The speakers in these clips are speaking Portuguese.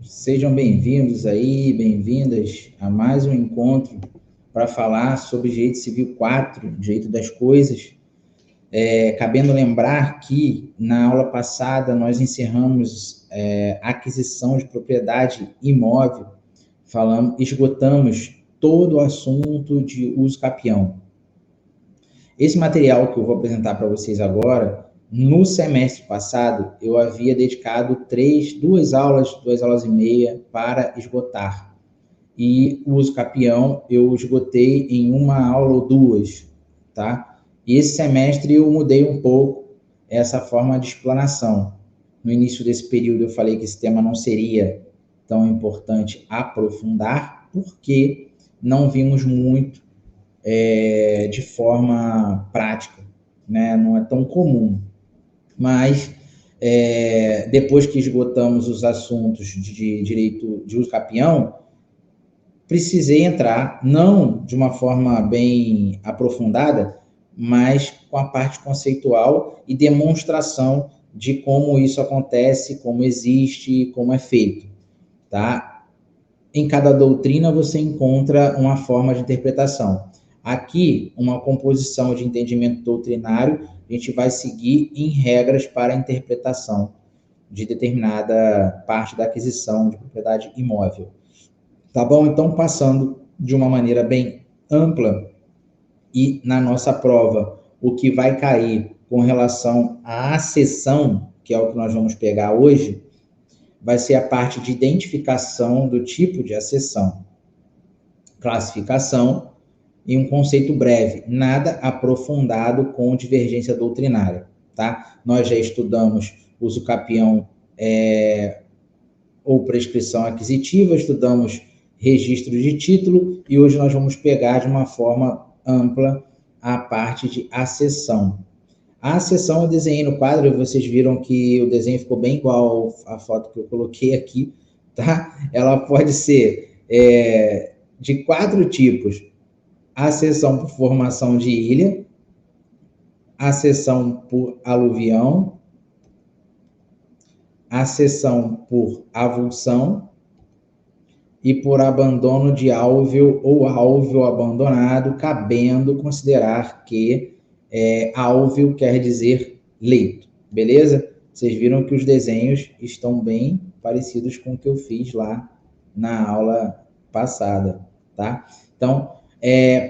Sejam bem-vindos aí, bem-vindas a mais um encontro para falar sobre Direito Civil 4, Direito das Coisas. Cabendo lembrar que na aula passada nós encerramos a aquisição de propriedade imóvel, esgotamos todo o assunto de uso capião. Esse material que eu vou apresentar para vocês agora, no semestre passado, eu havia dedicado duas aulas e meia para esgotar. E o uso capião eu esgotei em uma aula ou duas, tá? E esse semestre eu mudei um pouco essa forma de explanação. No início desse período eu falei que esse tema não seria tão importante aprofundar, porque não vimos muito de forma prática, né? Não é tão comum. Mas, depois que esgotamos os assuntos de direito de uso capião, precisei entrar, não de uma forma bem aprofundada, mas com a parte conceitual e demonstração de como isso acontece, como existe, como é feito, tá? Em cada doutrina você encontra uma forma de interpretação. Aqui, uma composição de entendimento doutrinário, a gente vai seguir em regras para a interpretação de determinada parte da aquisição de propriedade imóvel. Tá bom? Então, passando de uma maneira bem ampla, e na nossa prova, o que vai cair com relação à acessão, que é o que nós vamos pegar hoje, vai ser a parte de identificação do tipo de acessão, classificação e um conceito breve, nada aprofundado com divergência doutrinária, tá? Nós já estudamos uso capião ou prescrição aquisitiva, estudamos registro de título e hoje nós vamos pegar de uma forma ampla a parte de acessão. A acessão eu desenhei no quadro, e vocês viram que o desenho ficou bem igual à foto que eu coloquei aqui, tá? Ela pode ser de 4 tipos: acessão por formação de ilha, acessão por aluvião, acessão por avulsão e por abandono de álveo ou álveo abandonado, cabendo considerar que álveo quer dizer leito, beleza? Vocês viram que os desenhos estão bem parecidos com o que eu fiz lá na aula passada, tá? Então,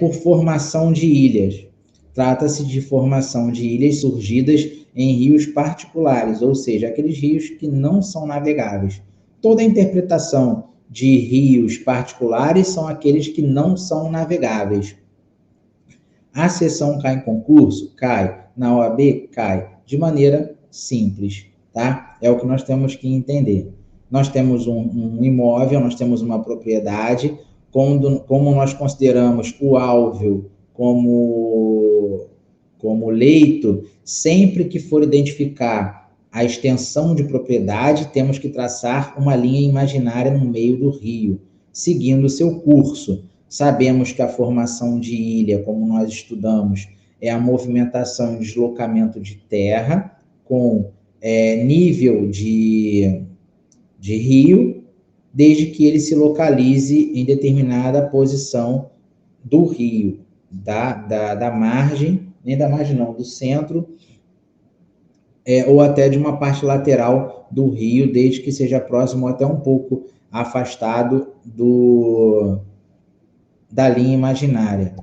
por formação de ilhas. Trata-se de formação de ilhas surgidas em rios particulares, ou seja, aqueles rios que não são navegáveis. Toda a interpretação de rios particulares são aqueles que não são navegáveis. A acessão cai em concurso? Cai. Na OAB? Cai. De maneira simples, tá? É o que nós temos que entender. Nós temos um imóvel, nós temos uma propriedade, como nós consideramos o álveo como leito, sempre que for identificar a extensão de propriedade, temos que traçar uma linha imaginária no meio do rio, seguindo o seu curso. Sabemos que a formação de ilha, como nós estudamos, é a movimentação e deslocamento de terra com nível de rio, desde que ele se localize em determinada posição do rio, da margem, nem da margem não, do centro, ou até de uma parte lateral do rio, desde que seja próximo ou até um pouco afastado da linha imaginária.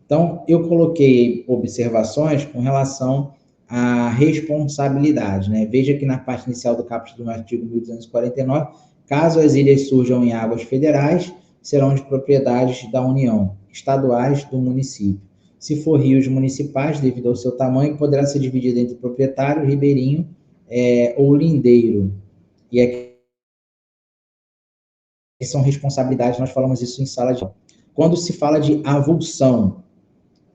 Então, eu coloquei observações com relação à responsabilidade, né? Veja que na parte inicial do caput do artigo 1249, caso as ilhas surjam em águas federais, serão de propriedades da União, estaduais do município. Se for rios municipais, devido ao seu tamanho, poderá ser dividido entre proprietário, ribeirinho ou lindeiro. E aqui são responsabilidades, nós falamos isso em sala de aula. Quando se fala de avulsão,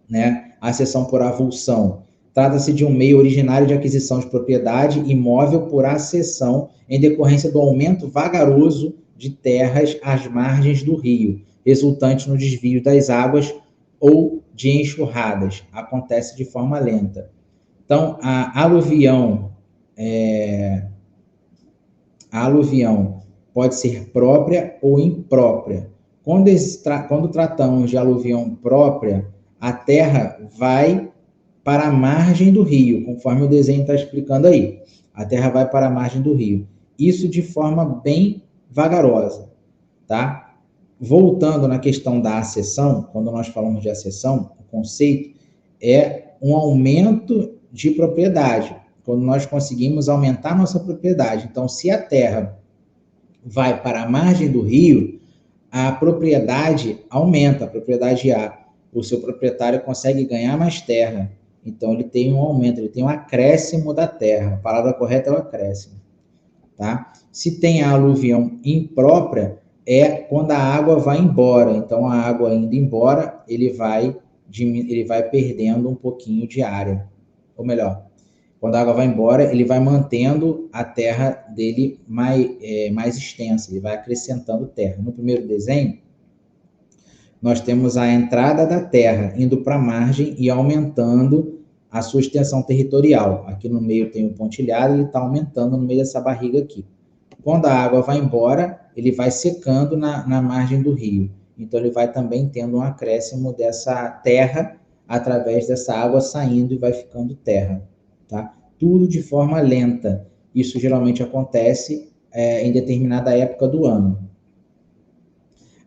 né, a acessão por avulsão, trata-se de um meio originário de aquisição de propriedade imóvel por acessão em decorrência do aumento vagaroso de terras às margens do rio, resultante no desvio das águas ou de enxurradas. Acontece de forma lenta. Então, a aluvião pode ser própria ou imprópria. Quando tratamos de aluvião própria, a terra vai para a margem do rio, conforme o desenho está explicando aí. A terra vai para a margem do rio. Isso de forma bem vagarosa, tá? Voltando na questão da acessão, quando nós falamos de acessão, o conceito é um aumento de propriedade, quando nós conseguimos aumentar nossa propriedade. Então, se a terra vai para a margem do rio, a propriedade aumenta, a propriedade A. O seu proprietário consegue ganhar mais terra. Então, ele tem um aumento, ele tem um acréscimo da terra. A palavra correta é o acréscimo. Tá? Se tem a aluvião imprópria, é quando a água vai embora. Então, a água indo embora, ele vai perdendo um pouquinho de área. Ou melhor, quando a água vai embora, ele vai mantendo a terra dele mais extensa, ele vai acrescentando terra. No primeiro desenho, nós temos a entrada da terra indo para a margem e aumentando a sua extensão territorial. Aqui no meio tem um pontilhado, ele está aumentando no meio dessa barriga aqui. Quando a água vai embora, ele vai secando na margem do rio. Então, ele vai também tendo um acréscimo dessa terra através dessa água saindo e vai ficando terra. Tá? Tudo de forma lenta. Isso geralmente acontece em determinada época do ano.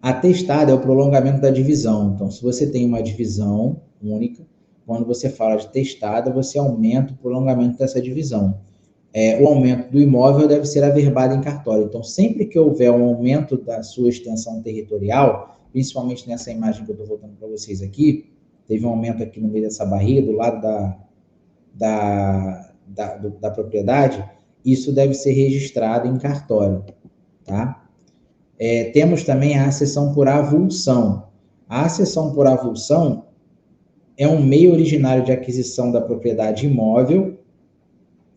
A testada é o prolongamento da divisão. Então, se você tem uma divisão única, quando você fala de testada, você aumenta o prolongamento dessa divisão. O aumento do imóvel deve ser averbado em cartório. Então, sempre que houver um aumento da sua extensão territorial, principalmente nessa imagem que eu estou voltando para vocês aqui, teve um aumento aqui no meio dessa barriga, do lado da propriedade, isso deve ser registrado em cartório, tá? Temos também a acessão por avulsão. A acessão por avulsão é um meio originário de aquisição da propriedade imóvel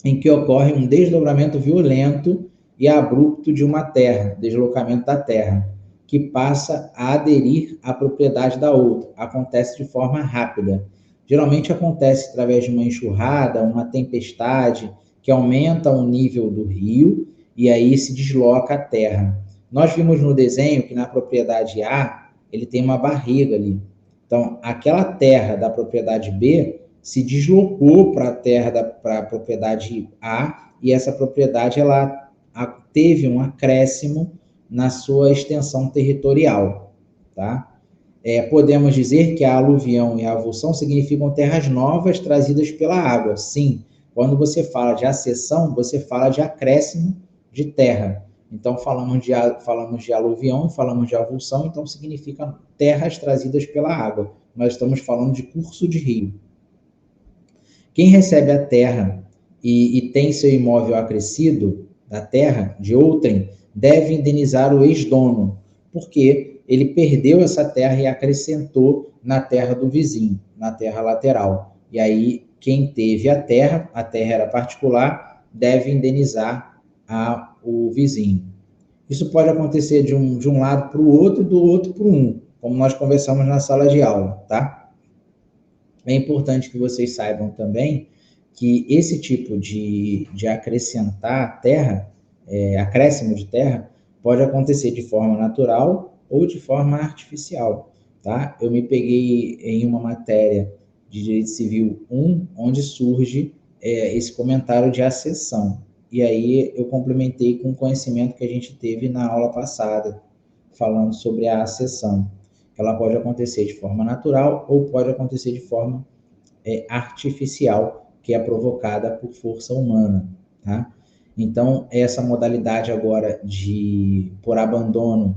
em que ocorre um desdobramento violento e abrupto de uma terra, deslocamento da terra, que passa a aderir à propriedade da outra. Acontece de forma rápida. Geralmente acontece através de uma enxurrada, uma tempestade, que aumenta o nível do rio e aí se desloca a terra. Nós vimos no desenho que na propriedade A, ele tem uma barriga ali. Então, aquela terra da propriedade B se deslocou para a propriedade A e essa propriedade ela teve um acréscimo na sua extensão territorial. Tá? Podemos dizer que a aluvião e a avulsão significam terras novas trazidas pela água. Sim, quando você fala de acessão, você fala de acréscimo de terra. Então, falamos de aluvião e falamos de avulsão, então significa terras trazidas pela água. Nós estamos falando de curso de rio. Quem recebe a terra e tem seu imóvel acrescido da terra de outrem, deve indenizar o ex-dono, porque ele perdeu essa terra e acrescentou na terra do vizinho, na terra lateral. E aí, quem teve a terra era particular, deve indenizar o vizinho. Isso pode acontecer de um lado para o outro e do outro para um, como nós conversamos na sala de aula, tá? É importante que vocês saibam também que esse tipo de acrescentar terra, acréscimo de terra, pode acontecer de forma natural ou de forma artificial, tá? Eu me peguei em uma matéria de Direito Civil 1, onde surge esse comentário de acessão. E aí eu complementei com o conhecimento que a gente teve na aula passada, falando sobre a acessão. Ela pode acontecer de forma natural ou pode acontecer de forma artificial, que é provocada por força humana, tá? Então, essa modalidade agora por abandono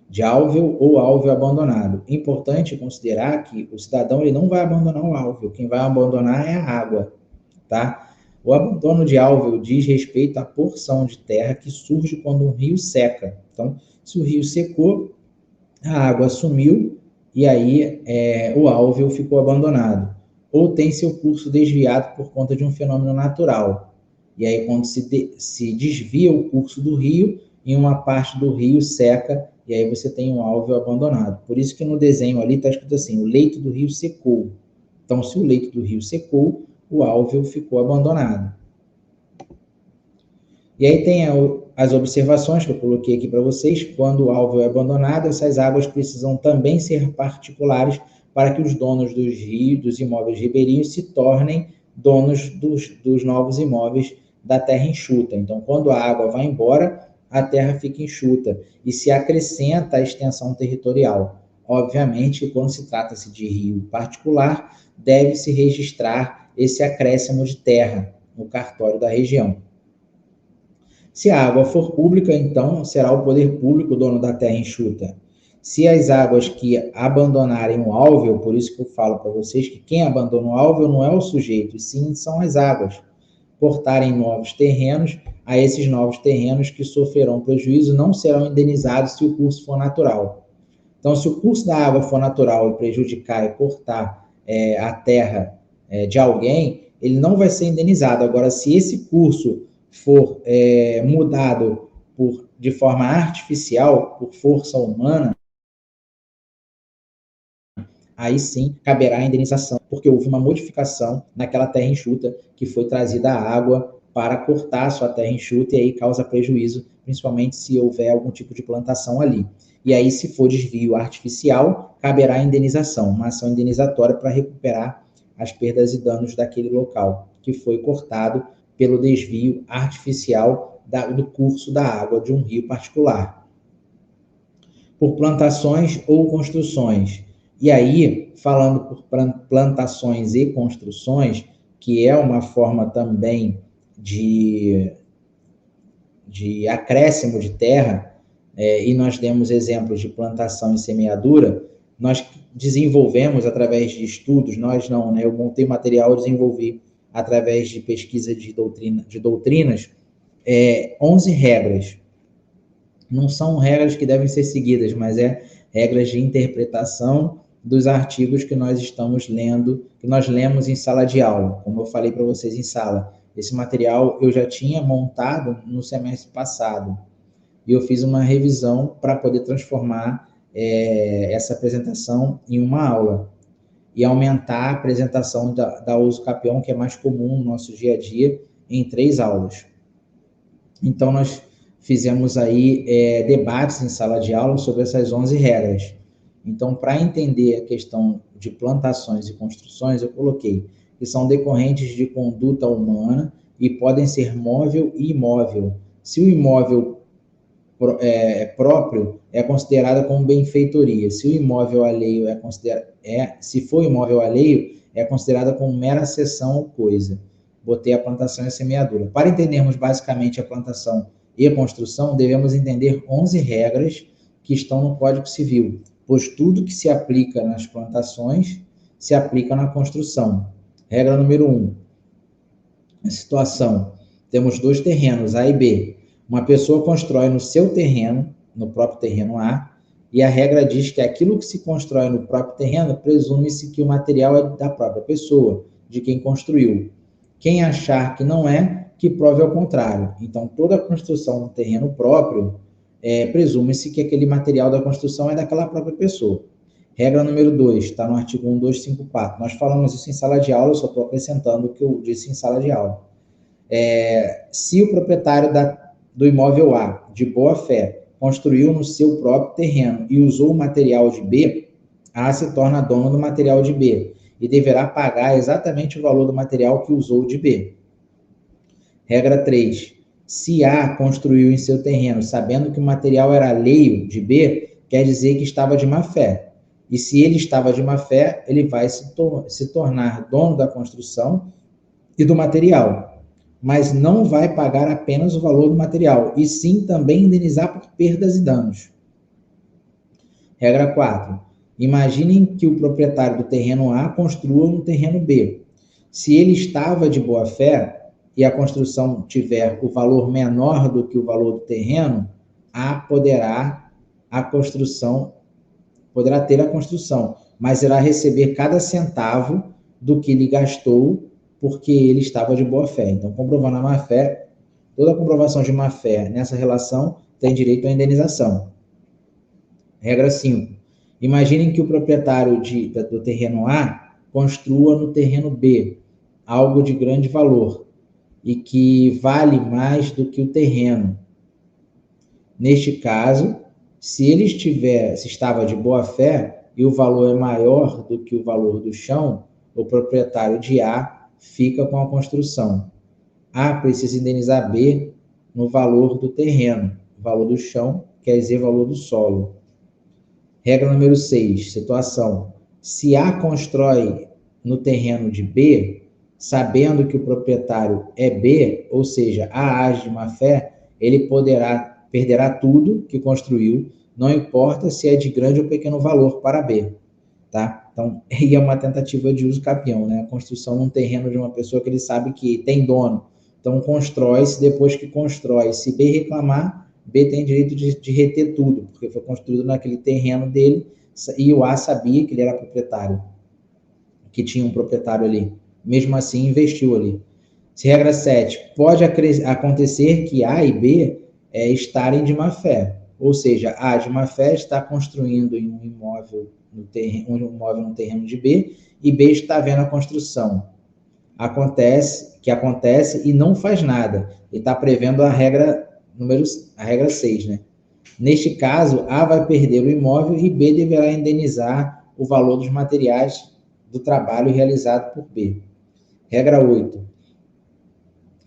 de álveo ou álveo abandonado. Importante considerar que o cidadão ele não vai abandonar o álveo, quem vai abandonar é a água, tá? O abandono de álveo diz respeito à porção de terra que surge quando um rio seca. Então, se o rio secou, a água sumiu e aí o álveo ficou abandonado. Ou tem seu curso desviado por conta de um fenômeno natural. E aí, quando se desvia o curso do rio, em uma parte do rio seca, e aí você tem um álveo abandonado. Por isso que no desenho ali está escrito assim, o leito do rio secou. Então, se o leito do rio secou, o álveo ficou abandonado. E aí tem as observações que eu coloquei aqui para vocês. Quando o alvo é abandonado, essas águas precisam também ser particulares para que os donos dos rios, dos imóveis ribeirinhos, se tornem donos dos novos imóveis da terra enxuta. Então, quando a água vai embora, a terra fica enxuta e se acrescenta a extensão territorial. Obviamente, quando se trata-se de rio particular, deve-se registrar esse acréscimo de terra no cartório da região. Se a água for pública, então será o poder público o dono da terra enxuta. Se as águas que abandonarem o álveo, por isso que eu falo para vocês que quem abandona o álveo não é o sujeito, e sim são as águas, portarem novos terrenos, a esses novos terrenos que sofrerão prejuízo não serão indenizados se o curso for natural. Então, se o curso da água for natural e prejudicar e cortar a terra de alguém, ele não vai ser indenizado. Agora, se esse curso for mudado de forma artificial, por força humana, aí sim caberá a indenização, porque houve uma modificação naquela terra enxuta que foi trazida a água para cortar a sua terra enxuta e aí causa prejuízo, principalmente se houver algum tipo de plantação ali. E aí, se for desvio artificial, caberá a indenização, uma ação indenizatória para recuperar as perdas e danos daquele local que foi cortado pelo desvio artificial do curso da água de um rio particular. Por plantações ou construções. E aí, falando por plantações e construções, que é uma forma também de acréscimo de terra, e nós demos exemplos de plantação e semeadura, nós desenvolvemos através de estudos, nós não, né? Eu montei material e desenvolvi através de pesquisa de doutrinas, 11 regras. Não são regras que devem ser seguidas, mas regras de interpretação dos artigos que nós estamos lendo, que nós lemos em sala de aula, como eu falei para vocês em sala. Esse material eu já tinha montado no semestre passado, e eu fiz uma revisão para poder transformar essa apresentação em uma aula, e aumentar a apresentação da uso capião, que é mais comum no nosso dia a dia, em 3 aulas. Então, nós fizemos aí debates em sala de aula sobre essas 11 regras. Então, para entender a questão de plantações e construções, eu coloquei que são decorrentes de conduta humana e podem ser móvel e imóvel. Se o imóvel próprio é considerado como benfeitoria, se o imóvel alheio se for imóvel alheio, é considerada como mera cessão ou coisa. Botei a plantação e a semeadura. Para entendermos basicamente a plantação e a construção, devemos entender 11 regras que estão no Código Civil, pois tudo que se aplica nas plantações se aplica na construção. Regra número 1. A situação. Temos 2 terrenos, A e B. Uma pessoa constrói no seu terreno, no próprio terreno A, e a regra diz que aquilo que se constrói no próprio terreno, presume-se que o material é da própria pessoa, de quem construiu. Quem achar que não é, que prove ao contrário. Então, toda construção no terreno próprio, presume-se que aquele material da construção é daquela própria pessoa. Regra número 2, está no artigo 1254. Nós falamos isso em sala de aula, eu só estou acrescentando o que eu disse em sala de aula. Se o proprietário do imóvel A, de boa fé, construiu no seu próprio terreno e usou o material de B, A se torna dono do material de B e deverá pagar exatamente o valor do material que usou de B. Regra 3. Se A construiu em seu terreno sabendo que o material era alheio de B, quer dizer que estava de má fé. E se ele estava de má fé, ele vai se tornar dono da construção e do material, mas não vai pagar apenas o valor do material, e sim também indenizar por perdas e danos. Regra 4. Imaginem que o proprietário do terreno A construa no terreno B. Se ele estava de boa fé e a construção tiver o valor menor do que o valor do terreno, poderá ter a construção, mas irá receber cada centavo do que ele gastou porque ele estava de boa fé. Então, comprovando a má fé, toda comprovação de má fé nessa relação tem direito à indenização. Regra 5. Imaginem que o proprietário do terreno A construa no terreno B algo de grande valor. e que vale mais do que o terreno. Neste caso, se estava de boa fé e o valor é maior do que o valor do chão, o proprietário de A fica com a construção. A precisa indenizar B no valor do terreno, valor do chão, quer dizer, valor do solo. Regra número 6, situação. Se A constrói no terreno de B, sabendo que o proprietário é B, ou seja, A age de má fé, ele perderá tudo que construiu, não importa se é de grande ou pequeno valor para B. Tá? Então, aí é uma tentativa de uso capião, né? A construção num terreno de uma pessoa que ele sabe que tem dono. Então, constrói-se, depois que constrói, se B reclamar, B tem direito de reter tudo, porque foi construído naquele terreno dele e o A sabia que ele era proprietário, que tinha um proprietário ali. Mesmo assim, investiu ali. Regra 7. Pode acontecer que A e B estarem de má fé. Ou seja, A de má fé está construindo em um imóvel no terreno de B e B está vendo a construção. Acontece e não faz nada. Ele está prevendo a regra 6, né? Neste caso, A vai perder o imóvel e B deverá indenizar o valor dos materiais do trabalho realizado por B. Regra 8.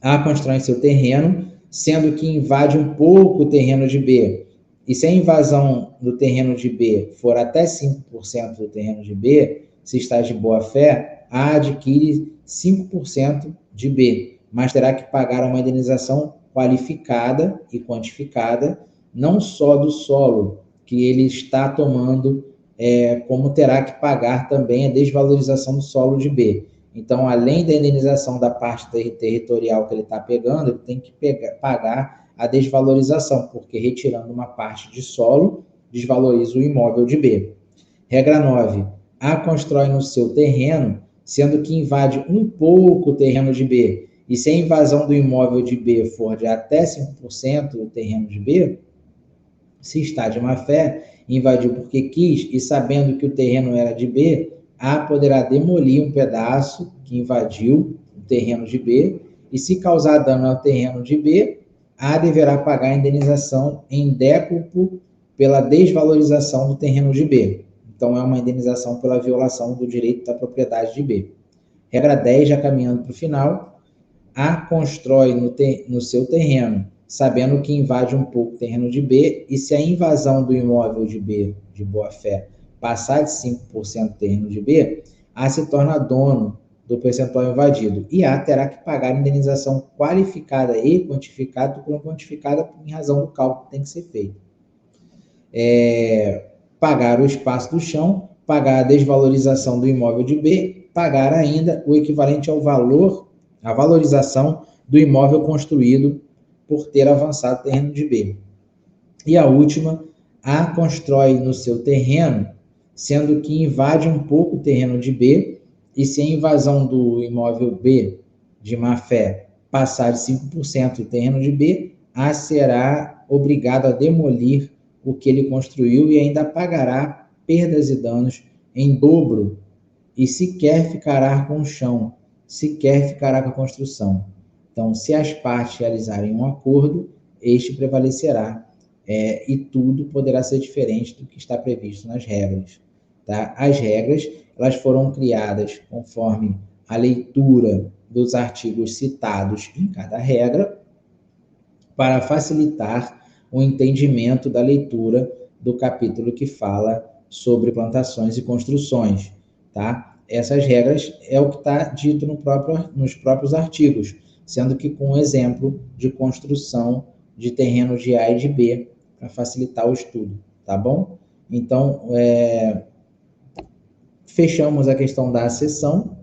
A constrói seu terreno, sendo que invade um pouco o terreno de B. E se a invasão do terreno de B for até 5% do terreno de B, se está de boa fé, A adquire 5% de B, mas terá que pagar uma indenização qualificada e quantificada, não só do solo que ele está tomando, como terá que pagar também a desvalorização do solo de B. Então, além da indenização da parte territorial que ele está pegando, ele tem que pagar a desvalorização, porque retirando uma parte de solo, desvaloriza o imóvel de B. Regra 9. A constrói no seu terreno, sendo que invade um pouco o terreno de B. E se a invasão do imóvel de B for de até 5% do terreno de B, se está de má fé, invadiu porque quis e sabendo que o terreno era de B, A poderá demolir um pedaço que invadiu o terreno de B e, se causar dano ao terreno de B, A deverá pagar a indenização em décuplo pela desvalorização do terreno de B. Então, é uma indenização pela violação do direito da propriedade de B. Regra 10, já caminhando para o final. A constrói no seu terreno, sabendo que invade um pouco o terreno de B, e se a invasão do imóvel de B, de boa fé, passar de 5% do terreno de B, A se torna dono do percentual invadido, e A terá que pagar indenização qualificada e quantificada, em razão do cálculo que tem que ser feito. Pagar o espaço do chão, pagar a desvalorização do imóvel de B, pagar ainda o equivalente ao valor, a valorização do imóvel construído por ter avançado o terreno de B. E a última, A constrói no seu terreno, sendo que invade um pouco o terreno de B, e se a invasão do imóvel B de má fé passar de 5% do terreno de B, A será obrigado a demolir o que ele construiu e ainda pagará perdas e danos em dobro, e sequer ficará com o chão, sequer ficará com a construção. Então, se as partes realizarem um acordo, este prevalecerá, e tudo poderá ser diferente do que está previsto nas regras. Tá? As regras, elas foram criadas conforme a leitura dos artigos citados em cada regra, para facilitar o entendimento da leitura do capítulo que fala sobre plantações e construções, tá? Essas regras é o que está dito nos próprios artigos, sendo que com um exemplo de construção de terreno de A e de B, para facilitar o estudo, tá bom? Então, fechamos a questão da acessão.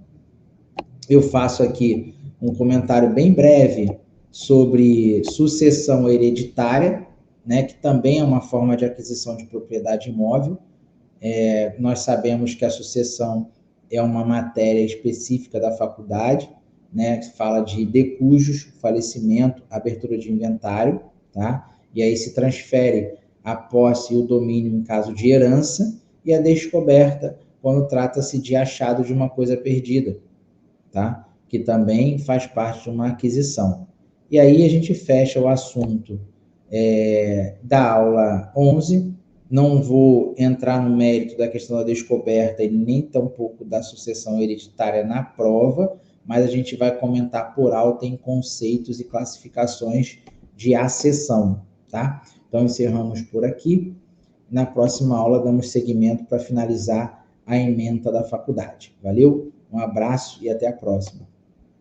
Eu faço aqui um comentário bem breve sobre sucessão hereditária, né, que também é uma forma de aquisição de propriedade imóvel. Nós sabemos que a sucessão é uma matéria específica da faculdade, né, que fala de decujus, falecimento, abertura de inventário, tá? E aí se transfere a posse e o domínio em caso de herança, e a descoberta quando trata-se de achado de uma coisa perdida, tá? que também faz parte de uma aquisição. E aí a gente fecha o assunto da aula 11. Não vou entrar no mérito da questão da descoberta e nem tampouco da sucessão hereditária na prova, mas a gente vai comentar por alto em conceitos e classificações de acessão, tá? Então, encerramos por aqui. Na próxima aula, damos seguimento para finalizar a ementa da faculdade. Valeu? Um abraço e até a próxima.